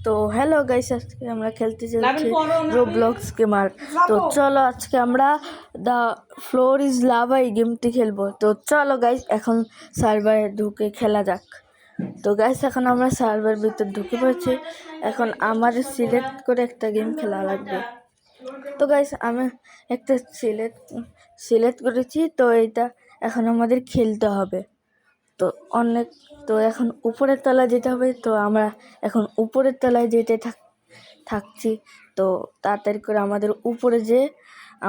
তো hello guys, আজকে আমরা খেলতে যাচ্ছি রোবলক্স গেমার। তো চলো আজকে আমরা দ্য ফ্লোর ইজ লাভা এই গেমটি খেলবো। তো চলো গাইস, এখন সার্ভারে ঢুকে খেলা যাক। তো গাইস, এখন আমরা সার্ভার ভিতর ঢুকে পড়েছি। এখন আমাদের সিলেক্ট করে একটা গেম খেলা লাগবে। তো গাইস, আমি একটা সিলেক্ট করেছি। তো এইটা এখন আমাদের খেলতে হবে। তো তো এখন উপরের তলায় যেতে হবে। তো আমরা এখন উপরের তলায় যেতে থাকছি। তো তাড়াতাড়ি করে আমাদের উপরে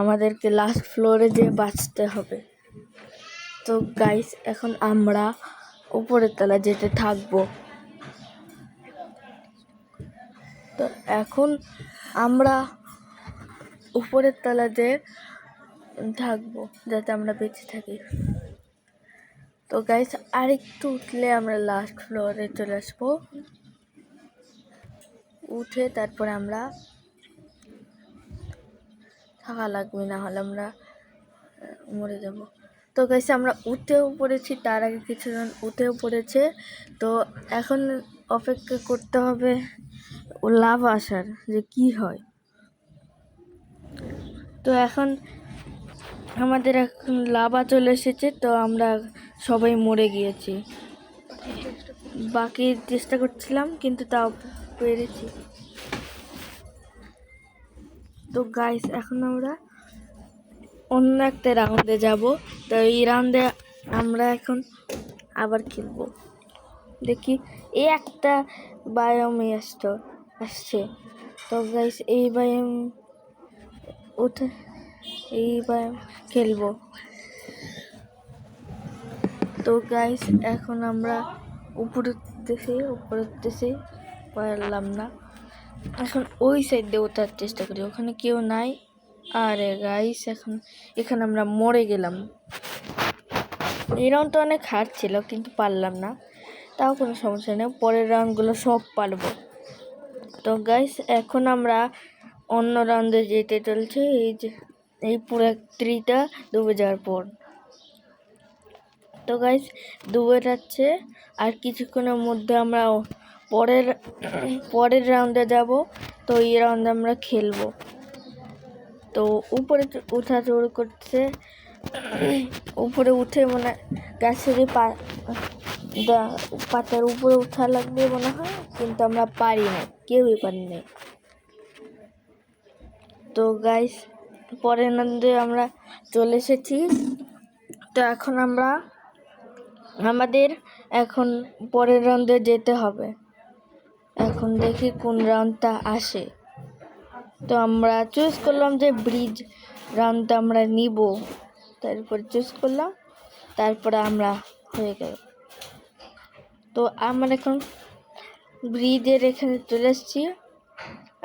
আমাদেরকে লাস্ট ফ্লোরে বাঁচতে হবে। তো গাইস, এখন আমরা উপরের তলায় যেতে থাকবো। তো এখন আমরা উপরের তলাতে থাকবো যাতে আমরা বেঁচে থাকি। তো গাইস, আরেকটু উঠলে আমরা লাস্ট ফ্লোরে চলে আসবো। উঠে তারপরে আমরা থাকা লাগবে, না হলে আমরা মরে যাব। তো গাইস, আমরা উঠেও পড়েছি, তার আগে কিছুজন উঠেও পড়েছে। তো এখন অপেক্ষা করতে হবে ও লাভ আসার যে কি হয়। তো এখন আমাদের এখন লাভা চলে এসেছে। তো আমরা সবাই মরে গিয়েছি। বাকি চেষ্টা করছিলাম কিন্তু তাও পেরেছি। তো গাইস, এখন আমরা অন্য একটা রাউন্ডে যাব। তো এই রাউন্ডে আমরা এখন আবার খেলবো। দেখি এই একটা বায়োমে আসছে। তো গাইস, এই বায়োম উঠে এই বায়োম খেলবো। তো গাইস, এখন আমরা উপরে উঠতেছি পারলাম না। এখন ওই সাইড দিয়ে ওঠার চেষ্টা করি, ওখানে কেউ নাই। আরে গাইস, এখানে আমরা মরে গেলাম। এই রাউন্ডটা অনেক হার্ড ছিল কিন্তু পারলাম না। তাও কোনো সমস্যা নেই, পরের রাউন্ডগুলো সব পারবো। তো গাইস, এখন আমরা অন্য রাউন্ডে যেতে চলছে। এই পুরো ট্রিটা ডুবে যাওয়ার পর। তো গাইস, ডুবে যাচ্ছে, আর কিছুক্ষণের মধ্যে আমরা পরের রাউন্ডে যাব। তো এই রাউন্ডে আমরা খেলবো। তো উপরে উঠা জোর করছে, উপরে উঠে মনে গাছের পাতার উপরে উঠা লাগবে মনে হয়, কিন্তু আমরা পারি না, কেউই পারি না। তো গাইস, পরের রাউন্ডে আমরা চলে এসেছি। তো এখন আমাদের পরের রাউন্ডে যেতে হবে। এখন দেখি কোন রাউন্ডটা আসে। তো আমরা চুজ করলাম যে ব্রিজ রাউন্ডটা আমরা নিব। তারপরে চুজ করলাম, তারপরে আমরা হয়ে গেল। তো আমরা এখন ব্রিজের এখানে চলে এসেছি।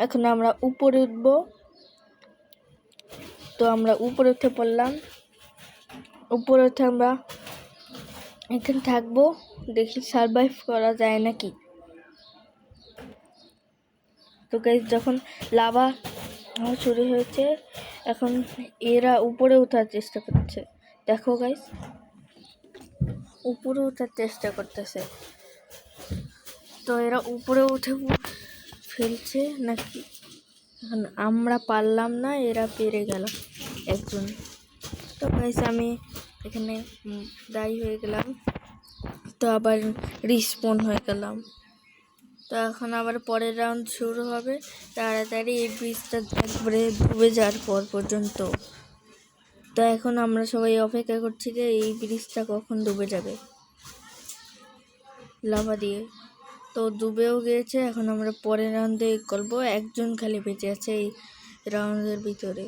এখন আমরা উপরে উঠব। তো আমরা উপরে উঠে পড়লাম। উপরে উঠে আমরা এখানে থাকবো, দেখি সারভাইভ করা যায় নাকি। তো গাইস, যখন লাভা শুরু হয়েছে, এখন এরা উপরে ওঠার চেষ্টা করছে। দেখো গাইস, উপরে ওঠার চেষ্টা করতেছে। তো এরা উপরে উঠে ফেলছে নাকি। এখন আমরা পারলাম না, এরা পেরে গেল একজন। তো গাইস, আমি এখানে দায়ী হয়ে গেলাম। তো আবার রিস্পন হয়ে গেলাম। তো এখন আবার পরের রাউন্ড শুরু হবে। তাড়াতাড়ি এই ব্রিজটা একবারে ডুবে যাওয়ার পর পর্যন্ত। তো এখন আমরা সবাই অপেক্ষা করছি যে এই ব্রিজটা কখন ডুবে যাবে লাভা দিয়ে। তো ডুবেও গিয়েছে। এখন আমরা পরের রাউন্ডে করবো। একজন খালি বেঁচে আছে এই রাউন্ডের ভিতরে।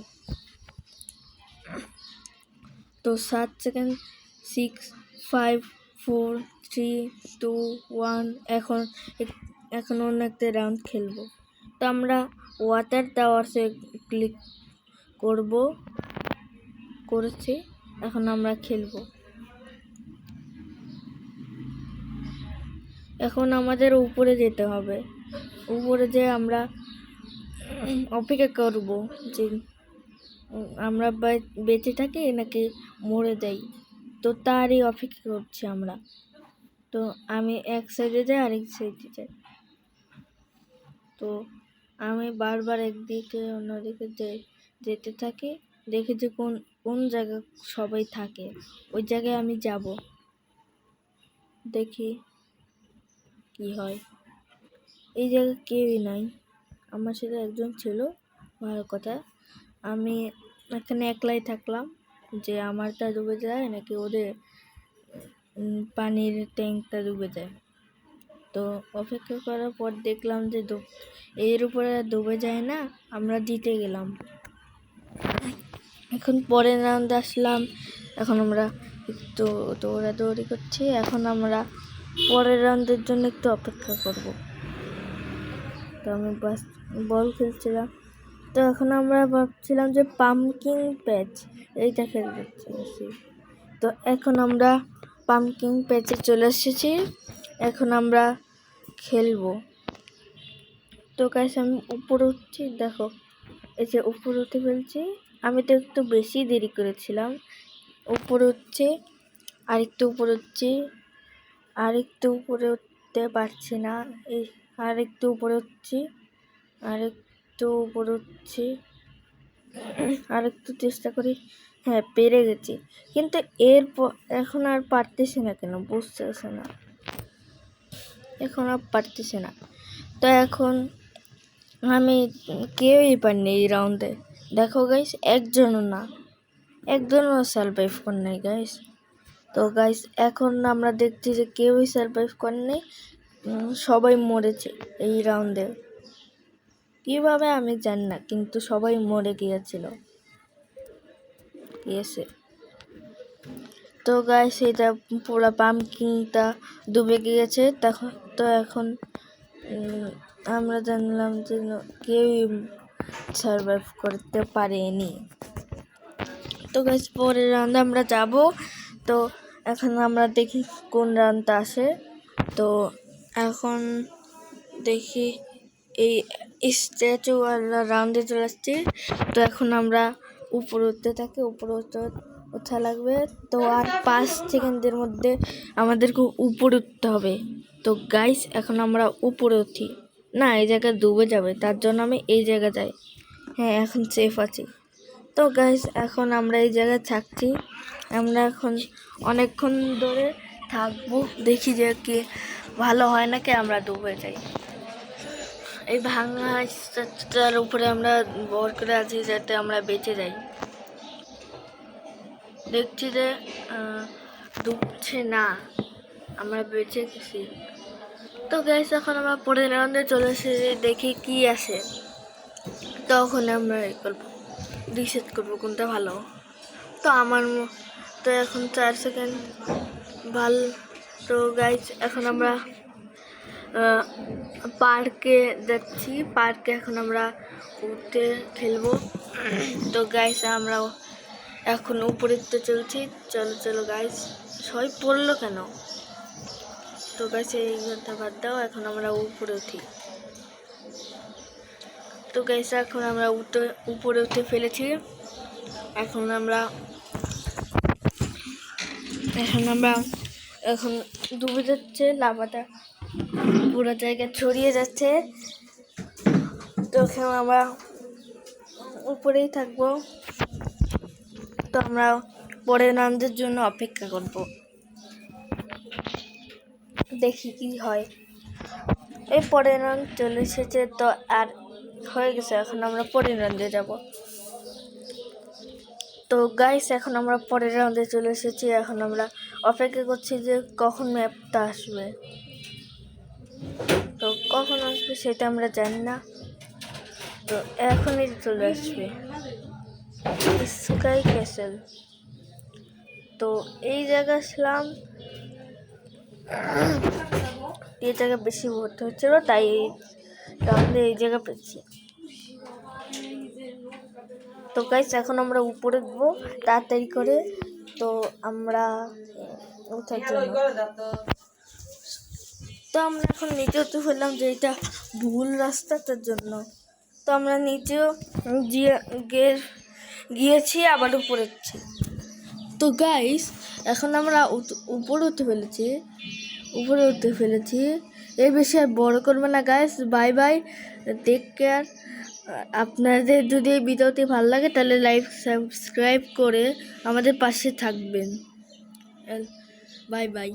তো 7 সেকেন্ড, 6, 5, 4, 3, 2, 1। এখন অন্য একটা রাউন্ড খেলবো। তো আমরা ওয়াটার টাওয়ারসে ক্লিক করেছি। এখন আমরা খেলবো। এখন আমাদের উপরে যেতে হবে। উপরে যেয়ে আমরা অপেক্ষা করব যে আমরা বেঁচে থাকি নাকি মরে যাই। তো তারই অপেক্ষা করছি আমরা। তো আমি এক সাইডে যাই, আরেক সাইডে যাই। তো আমি বারবার একদিকে অন্যদিকে যেতে থাকি, দেখি যে কোন কোন জায়গায় সবাই থাকে, ওই জায়গায় আমি যাব, দেখি কি হয়। এই জায়গায় কেউই নাই, আমার সাথে একজন ছিল, ভালো কথা। আমি এখানে একলাই থাকলাম, যে আমারটা ডুবে যায় নাকি ওদের পানির ট্যাঙ্কটা ডুবে যায়। তো অপেক্ষা করার পর দেখলাম যে এর উপরে ডুবে যায় না, আমরা জিতে গেলাম। এখন পরের রাউন্ডে আসলাম, এখন আমরা একটু দৌড়াদৌড়ি করছি। এখন আমরা পরের রাউন্ডের জন্য একটু অপেক্ষা করব। তো আমি বল খেলছিলাম, তো এখন আমরা ভাবছিলাম যে পাম্পকিন প্যাচ এইটা খেলতে চাইছি। তো এখন আমরা পাম্পকিন প্যাচে চলে এসেছি, এখন আমরা খেলবো। তো গাইস আমি উপরে উঠছি, দেখো এই যে উপরে উঠে ফেলছি। আমি তো একটু বেশি দেরি করেছিলাম, উপরে উঠছি, আরেকটু উপরে উঠছি, আরেকটু উপরে উঠতে পারছি না, এই আরেকটু উপরে উঠছি, আরেকটু উপরে উঠছি, আরেকটু চেষ্টা করি, হ্যাঁ পেরে গেছি। কিন্তু এরপর এখন আর পারতেছি না, কেন বুঝতেছে না, এখন আর পারতেছি না। তো এখন আমি কেউই পারিনি এই রাউন্ডে, দেখো গাইস একজনও সারভাইভ করে নাই গাইস। তো গাইস এখন আমরা দেখছি যে কেউই সারভাইভ করেনি, সবাই মরেছে এই রাউন্ডে, কিভাবে আমি জানি না, কিন্তু সবাই মরে গিয়েছে। তো গাইস এটা পুরো পাম্পকিনটা ডুবে গিয়েছে। তো এখন আমরা জানলাম যে কেউই সারভাইভ করতে পারেনি। তো গাইস পরের রাউন্ডে আমরা যাব। তো এখন আমরা দেখি কোন রাউন্ডটা আসে। তো এখন দেখি এই স্ট্যাচু রাউন্ডে চলে আসছি। তো এখন আমরা উপরে উঠতে থাকি, উপরে ওঠা লাগবে। তো আর 5 সেকেন্ডের মধ্যে আমাদেরকে উপরে উঠতে হবে। তো গাইস এখন আমরা উপরে উঠি, না এই জায়গায় ডুবে যাবে, তার জন্য আমি এই জায়গায় যাই। হ্যাঁ এখন সেফ আছি। তো গাইস এখন আমরা এই জায়গায় থাকছি, আমরা এখন অনেকক্ষণ ধরে থাকবো, দেখি যে কি ভালো হয় নাকি আমরা ডুবে যাই। এই ভাঙা স্ট্রাকচার উপরে আমরা ভর করে আছি যাতে আমরা বেঁচে যাই। দেখছি যে ডুবছে না, আমরা বেঁচে গেছি। তো গাইস এখন আমরা পরের রাউন্ডে চলে এসেছি, দেখি কি আসে, তখন আমরা ডিসাইড করবো কোনটা ভালো। তো তো এখন 4 সেকেন্ড ভালো। তো গাইস এখন আমরা পার্কে যাচ্ছি, পার্কে এখন আমরা উঠে খেলবো। তো গাইস আমরা এখন উপরে তো চলছি, চলো গাইস, সবাই পড়লো কেন? তো গাইস এই ঘন্টা বাদ দাও, এখন আমরা উপরে উঠি। তো গাইস এখন আমরা উপরে উঠে ফেলেছি, এখন ডুবে যাচ্ছে, লাভাটা পুরো জায়গায় ছড়িয়ে যাচ্ছে। তো এখন আমরা উপরেই থাকবো। তো আমরা পরের রাউন্ডের জন্য অপেক্ষা করব, দেখি কি হয়। এই পরের রাউন্ড চলে এসেছে, তো আর হয়ে গেছে, এখন আমরা পরের রাউন্ডে যাব। তো গাইস এখন আমরা পরের রাউন্ডে চলে এসেছি, এখন আমরা অপেক্ষা করছি যে কখন ম্যাপটা আসবে। তো কখন আসবে সেটা আমরা জানি না, তো এখনই চলে আসবে স্কাই ক্যাসেল। তো এই জায়গা আসলাম, এই জায়গা বেশি ভর্তি হচ্ছিল, তাই রাউন্ডে এই জায়গা পেয়েছি। তো গাইস এখন আমরা উপরে উঠবো তাড়াতাড়ি করে। তো আমরা ওঠার জন্য, তো আমরা এখন নিচে উঠে ফেললাম, যে এটা ভুল রাস্তাটার জন্য। তো আমরা নিচেও গিয়েছি, আবার উপরে উঠছি। তো গাইস এখন আমরা উপরে উঠে ফেলেছি, এর বেশি আর বড় করবো না guys. Bye bye, take care. আপনাদের যদি এই ভিডিওটি ভালো লাগে তাহলে লাইক সাবস্ক্রাইব করে আমাদের পাশে থাকবেন। Bye bye.